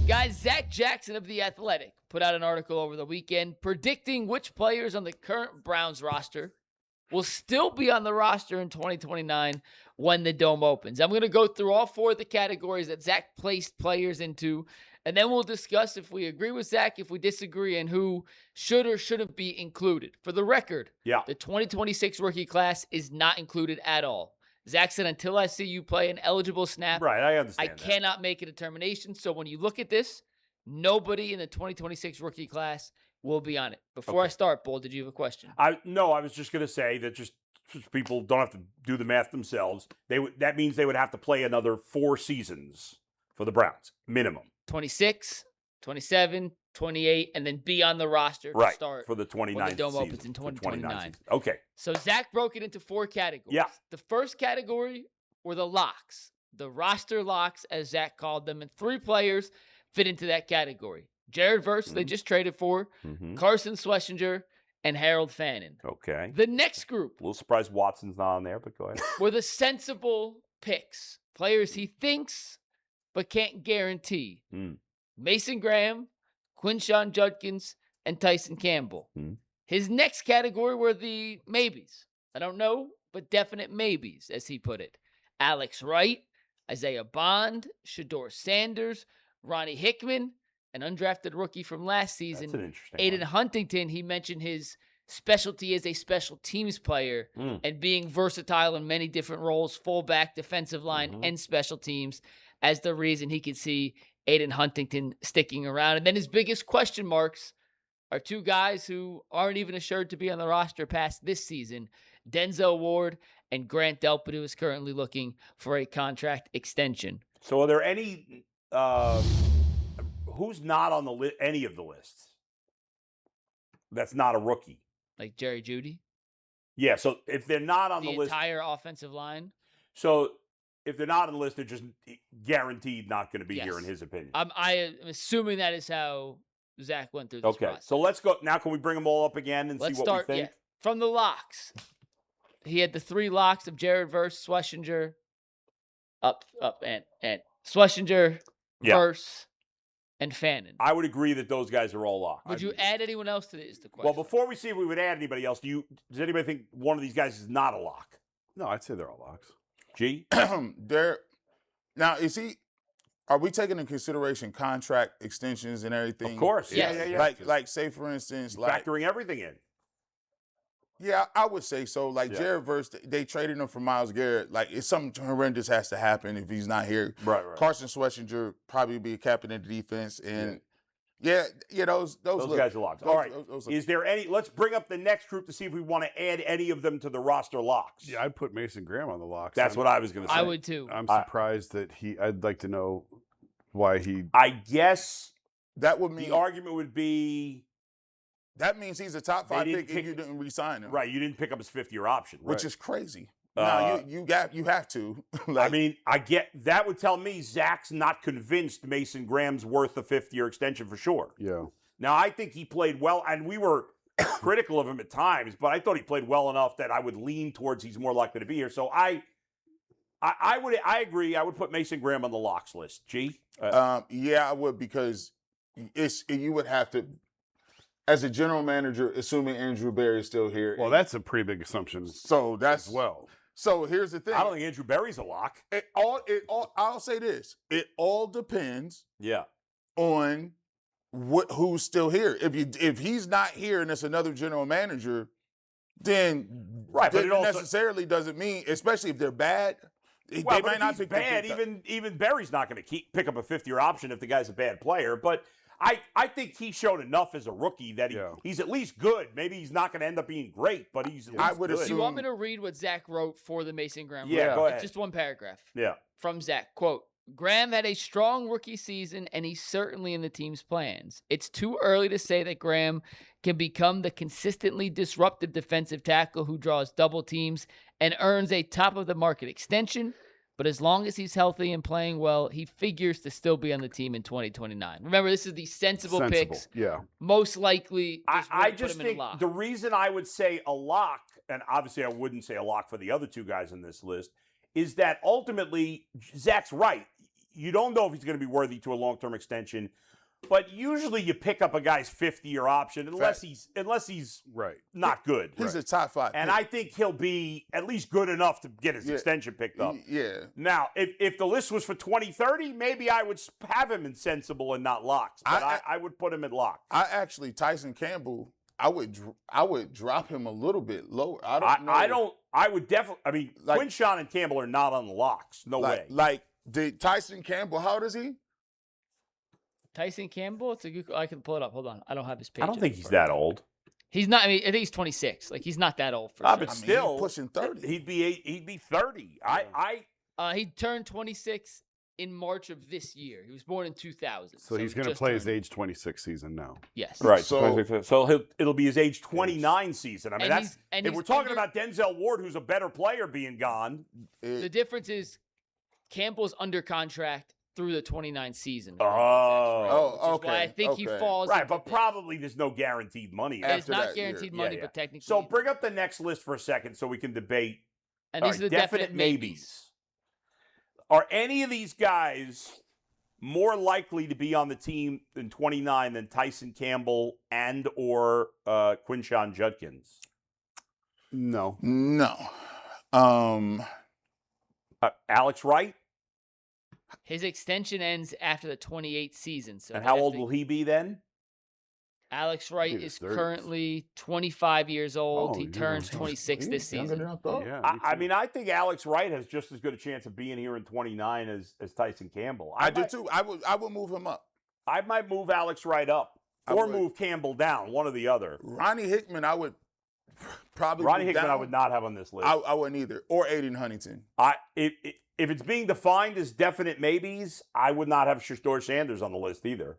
Guys, Zach Jackson of The Athletic put out an article over the weekend predicting which players on the current Browns roster will still be on the roster in 2029 when the Dome opens. I'm going to go through all four of the categories that Zach placed players into, and then we'll discuss if we agree with Zach, if we disagree, and who should or shouldn't be included. For the record, the 2026 rookie class is not included at all. Zach said, until I see you play an eligible snap, right, I understand. I cannot make a determination. So when you look at this, nobody in the 2026 rookie class will be on it. Before I start, Bull, did you have a question? No, I was just going to say that just people don't have to do the math themselves. That means they would have to play another 4 seasons for the Browns, minimum. 26, 27, 28, and then be on the roster to start for the 29th when the Dome season, opens in 2029. Okay. So Zach broke it into 4 categories. Yeah. The first category were the locks, the roster locks, as Zach called them, and 3 players fit into that category. Jared Verse, they just traded for, Carson Schlesinger, and Harold Fannin. Okay. The next group. A little surprised Watson's not on there, but go ahead. Were the sensible picks. Players he thinks but can't guarantee. Mason Graham, Quinshon Judkins, and Tyson Campbell. His next category were the maybes. I don't know, but definite maybes, as he put it. Alex Wright, Isaiah Bond, Shador Sanders, Ronnie Hickman, an undrafted rookie from last season. That's an interesting Aiden one. Huntington, he mentioned his specialty as a special teams player and being versatile in many different roles, fullback, defensive line, and special teams, as the reason he could see Aiden Huntington sticking around. And then his biggest question marks are 2 guys who aren't even assured to be on the roster past this season, Denzel Ward and Grant Delpit, who is currently looking for a contract extension. So are there any who's not on the any of the lists that's not a rookie? Like Jerry Jeudy? Yeah, so if they're not on the list. The entire offensive line? So if they're not on the list, they're just guaranteed not going to be here, in his opinion. I am assuming that is how Zach went through this process. So let's go. Now, can we bring them all up again and see what we think? From the locks. He had the 3 locks of Jared Verse, Schlesinger, and Schlesinger, Verse, and Fannin. I would agree that those guys are all locked. Would you add anyone else to this? Is the question. Well, before we see if we would add anybody else, does anybody think one of these guys is not a lock? No, I'd say they're all locks. G? Now, are we taking into consideration contract extensions and everything? Of course. Yes. Yeah. Like say, for instance, Factoring everything in. Yeah, I would say so. Like Jared Verse, they traded him for Myles Garrett. Like, it's something horrendous has to happen if he's not here. Right. Carson Schlesinger probably be a captain of the defense, and those guys are locked. All right. Is there any? Let's bring up the next group to see if we want to add any of them to the roster locks. Yeah, I'd put Mason Graham on the locks. That's what I was going to say. I would too. I'm surprised that I'd like to know why he. I guess that would mean the argument would be. That means he's a top 5 pick and you didn't re-sign him. Right, you didn't pick up his 5th-year option. Which is crazy. No, you have to. I mean, I get that would tell me Zach's not convinced Mason Graham's worth a 5th-year extension for sure. Yeah. Now, I think he played well, and we were critical of him at times, but I thought he played well enough that I would lean towards he's more likely to be here. So I agree. I would put Mason Graham on the locks list. G? Yeah, I would, because you would have to. As a general manager, assuming Andrew Berry is still here. Well, that's a pretty big assumption. So that's as well. So here's the thing. I don't think Andrew Berry's a lock. I'll say this. It all depends. Yeah. On who's still here. If he's not here and it's another general manager, then but it also necessarily doesn't mean, especially if they're bad. Well, they might not pick bad. Even Berry's not going to pick up a 5th-year option if the guy's a bad player, but. I think he showed enough as a rookie that he's at least good. Maybe he's not going to end up being great, but he's at least good. Do you want me to read what Zach wrote for the Mason Graham? Yeah, go ahead. Just one paragraph. Yeah. From Zach, quote, Graham had a strong rookie season, and he's certainly in the team's plans. It's too early to say that Graham can become the consistently disruptive defensive tackle who draws double teams and earns a top-of-the-market extension. But as long as he's healthy and playing well, he figures to still be on the team in 2029. Remember, this is the sensible picks. Yeah. Most likely, I just think the reason I would say a lock, and obviously I wouldn't say a lock for the other 2 guys on this list, is that ultimately Zach's right. you don't know if he's going to be worthy to a long-term extension. But usually you pick up a guy's 5th-year option unless he's right. not good. He's a top 5 And pick. I think he'll be at least good enough to get his extension picked up. Yeah. Now, if the list was for 2030, maybe I would have him in sensible and not locks. But I would put him at lock. Tyson Campbell, I would drop him a little bit lower. I would definitely. I mean, Quinshawn and Campbell are not on the locks. No way. Like Tyson Campbell, how old is he? Tyson Campbell, it's a good. I can pull it up. Hold on, I don't have his page. I don't think he's that old. He's not. I mean, I think he's 26. Like he's not that old for sure. But still, he's pushing 30. He'd be 30. Yeah. He turned 26 in March of this year. He was born in 2000. So he's going to play his age 26 season now. Yes. Right. So it'll be his age 29 season. I mean, if we're talking about Denzel Ward, who's a better player, being gone. The difference is Campbell's under contract through the 29 season. Okay. Why I think he falls. Right, but probably there's no guaranteed money. It's not guaranteed money, but technically. So bring up the next list for a second so we can debate. And these are the definite maybes. Are any of these guys more likely to be on the team in 29 than Tyson Campbell and or Quinshawn Judkins? No. Alex Wright? His extension ends after the 28th season. So and how old will he be then? Alex Wright is currently 25 years old. He turns 26 this season. I mean, I think Alex Wright has just as good a chance of being here in 29 as Tyson Campbell. I do too. I would move him up. I might move Alex Wright up or move Campbell down, one or the other. Ronnie Hickman, I would probably Ronnie Hickman I would not have on this list. I wouldn't either. Or Aiden Huntington. If it's being defined as definite maybes, I would not have Shedeur Sanders on the list either.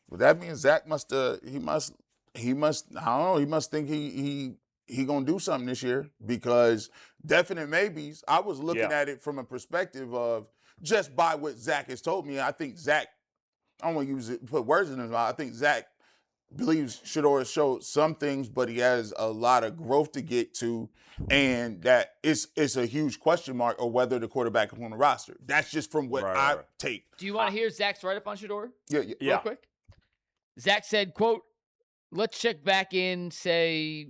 Well, that means Zach must I don't know, he must think he gonna do something this year, because definite maybes, I was looking at it from a perspective of just by what Zach has told me. I think Zach, I don't want to put words in his mouth. I think Zach believes Shedeur showed some things, but he has a lot of growth to get to, and that it's a huge question mark of whether the quarterback is on the roster. That's just from what I take. Do you want to hear Zach's write-up on Shedeur? Yeah. Real quick. Zach said, quote, "Let's check back in, say,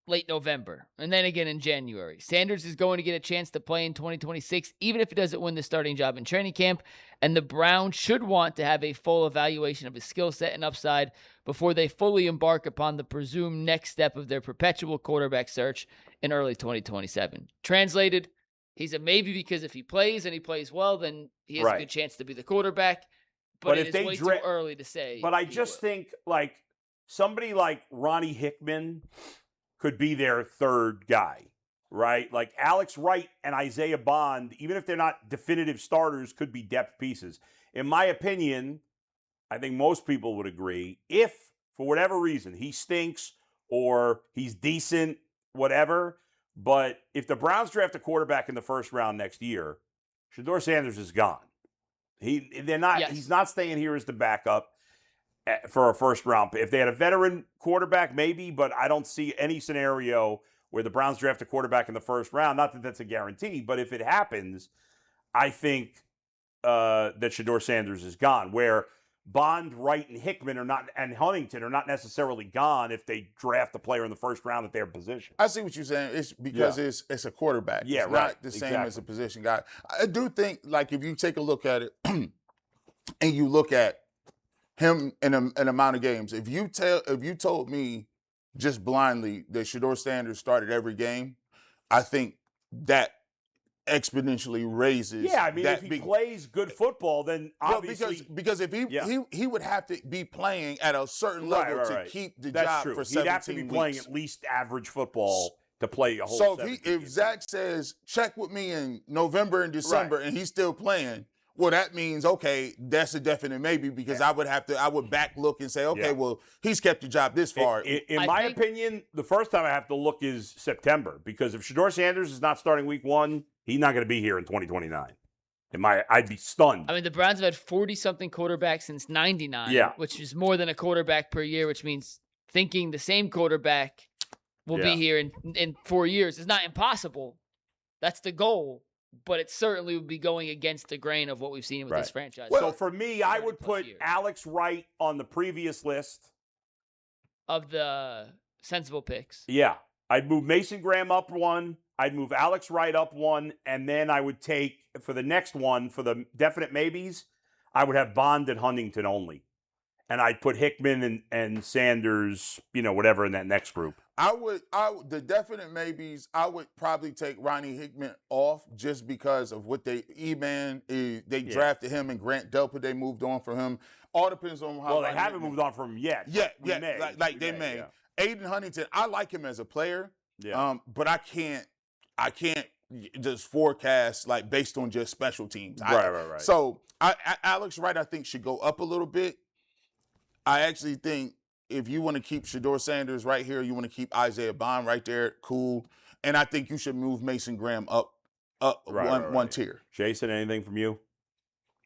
late November, and then again in January. Sanders is going to get a chance to play in 2026, even if he doesn't win the starting job in training camp, and the Browns should want to have a full evaluation of his skill set and upside before they fully embark upon the presumed next step of their perpetual quarterback search in early 2027. Translated, he's a maybe because if he plays and he plays well, then he has a good chance to be the quarterback. But it is way too early to say. But I just think, like, somebody like Ronnie Hickman could be their third guy, right? Like Alex Wright and Isaiah Bond, even if they're not definitive starters, could be depth pieces. In my opinion, I think most people would agree, if for whatever reason he stinks or he's decent, whatever, but if the Browns draft a quarterback in the first round next year, Shedeur Sanders is gone. He's not staying here as the backup for a first round. If they had a veteran quarterback, maybe, but I don't see any scenario where the Browns draft a quarterback in the first round. Not that that's a guarantee, but if it happens, I think that Shedeur Sanders is gone. Where Bond, Wright, and Hickman and Huntington are not necessarily gone if they draft a player in the first round at their position. I see what you're saying. It's because it's a quarterback. Yeah, it's not the same as a position guy. I do think, like, if you take a look at it and you look at him in an amount of games, if you told me just blindly that Shedeur Sanders started every game, I think that exponentially raises. Yeah, I mean, if he plays good football, then obviously because if he would have to be playing at a certain level to keep the job for 17 weeks. He'd have to be playing at least average football to play a whole. So if Zach says check with me in November and December and he's still playing, well, that means that's a definite maybe, because I would back look and say well, he's kept the job this far. In my opinion, the first time I have to look is September, because if Shedeur Sanders is not starting week 1, he's not going to be here in 2029. I'd be stunned. I mean, the Browns have had 40-something quarterbacks since 99, which is more than a quarterback per year, which means thinking the same quarterback will be here in 4 years is not impossible. That's the goal. but it certainly would be going against the grain of what we've seen with this franchise. So for me, I would 30+ put years. Alex Wright on the previous list. Of the sensible picks. Yeah. I'd move Mason Graham up one. I'd move Alex Wright up one. And then I would take, for the next one, for the definite maybes, I would have Bond and Huntington only. And I'd put Hickman and Sanders, whatever in that next group. The definite maybes, I would probably take Ronnie Hickman off just because of what they drafted him and Grant Delpit, they moved on from him. All depends on how. Well, they haven't moved on from him yet. Yeah, They may. Yeah. Aiden Huntington, I like him as a player. Yeah. But I can't just forecast based on just special teams. Right. So Alex Wright, I think, should go up a little bit. I actually think if you want to keep Shedeur Sanders right here, you want to keep Isaiah Bond right there, cool. And I think you should move Mason Graham up one tier. Jason, anything from you?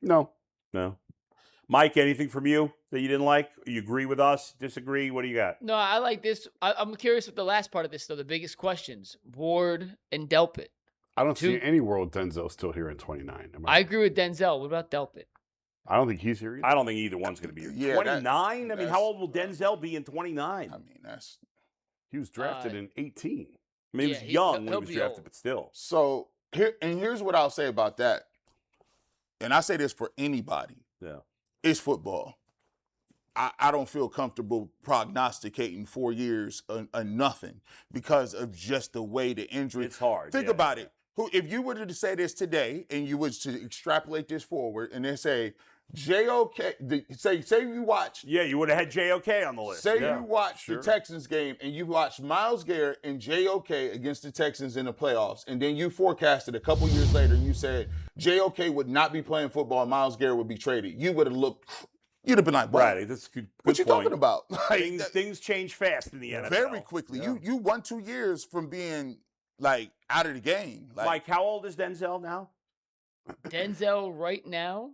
No. Mike, anything from you that you didn't like? You agree with us? Disagree? What do you got? No, I like this. I'm curious with the last part of this, though. The biggest questions: Ward and Delpit. I don't see any world Denzel's still here in 29. I agree with Denzel. What about Delpit? I don't think he's here either. I don't think either one's going to be here. Yeah, 29? I mean, how old will Denzel be in 29? I mean, He was drafted in 18. I mean, he was young when he was drafted, old. but still. So here's what I'll say about that. And I say this for anybody. Yeah. It's football. I don't feel comfortable prognosticating 4 years on nothing because of just the way the injury. It's hard. Think about it. If you were to say this today and you was to extrapolate this forward and then say, JOK, say you watched. Yeah, you would have had JOK on the list. Say you watched the Texans game and you watched Myles Garrett and JOK against the Texans in the playoffs, and then you forecasted a couple years later and you said JOK would not be playing football and Myles Garrett would be traded. You would have looked. You'd have been like, right, that's a good what you point. talking about? Things change fast in the NFL. Very quickly. Yeah. You won 2 years from being out of the game. Mike, how old is Denzel now? Denzel right now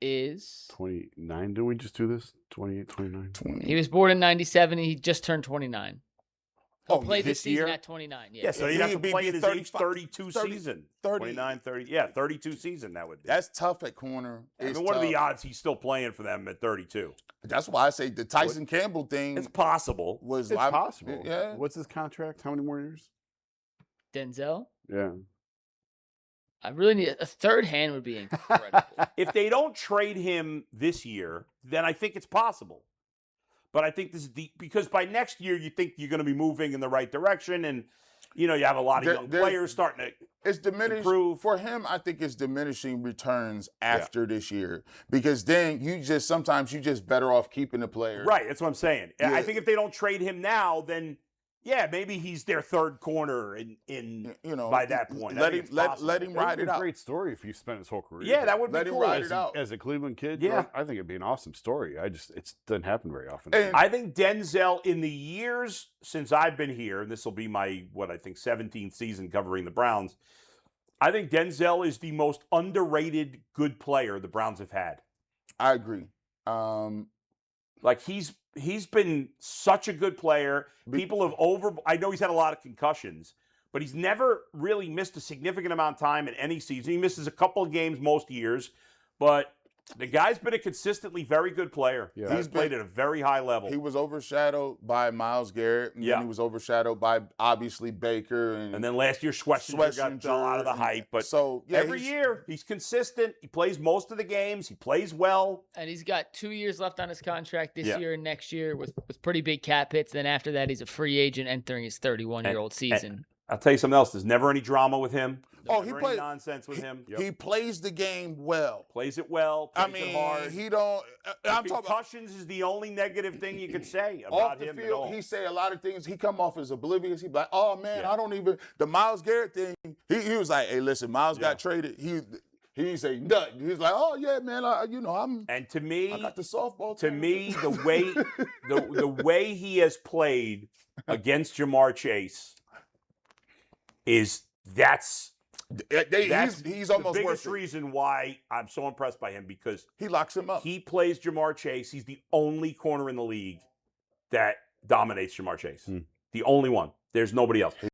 is 29. Did we just do this? 28, 29. 20. He was born in 97 and he just turned 29. He'll play this season year? at 29. Yeah, so he'd have to play in his age 32 30, season. 30. 29, 30. Yeah, 32 season that would be. That's tough at corner. I mean, what are the odds he's still playing for them at 32? That's why I say the Tyson Campbell thing It's possible. was It's possible. Yeah. What's his contract? How many more years? Denzel? Yeah. I really need a third hand would be incredible. If they don't trade him this year, then I think it's possible. But I think this is because by next year you think you're going to be moving in the right direction, and you have a lot of young players starting to improve. For him, I think it's diminishing returns after this year because then sometimes you just better off keeping the player. Right, that's what I'm saying. Yeah. I think if they don't trade him now, then maybe he's their third corner in by that point. Let him ride it out. Great story if you spent his whole career. Yeah, that would be Let him cool. ride it out. As a Cleveland kid, Yeah. I think it'd be an awesome story. It doesn't happen very often. And I think Denzel, in the years since I've been here, and this will be my 17th season covering the Browns, I think Denzel is the most underrated good player the Browns have had. I agree. He's been such a good player. People have I know he's had a lot of concussions, but he's never really missed a significant amount of time in any season. He misses a couple of games most years, but the guy's been a consistently very good player. Yeah. He's played at a very high level. He was overshadowed by Myles Garrett, and then he was overshadowed by obviously Baker, and then last year Schlesinger got a lot of the hype. But every year he's consistent. He plays most of the games. He plays well. And he's got 2 years left on his contract this year and next year with pretty big cap hits. Then after that, he's a free agent entering his 31-year-old season. I'll tell you something else. There's never any drama with him. He plays plays nonsense with him. He plays the game well. Plays it well. Plays it hard. He don't. I'm talking about concussions is the only negative thing you could say about off the him. field. He say a lot of things. He come off as oblivious. He be like, "Oh man, I don't even." The Myles Garrett thing. He was like, "Hey, listen, Myles got traded." He didn't say nothing. He was like, "Oh yeah, man, I'm." And to me, I got the softball. To me, the way he has played against Jamar Chase is he's almost the biggest worth it. reason why I'm so impressed by him, because he locks him up. He plays Jamar Chase. He's the only corner in the league that dominates Jamar Chase. The only one. There's nobody else.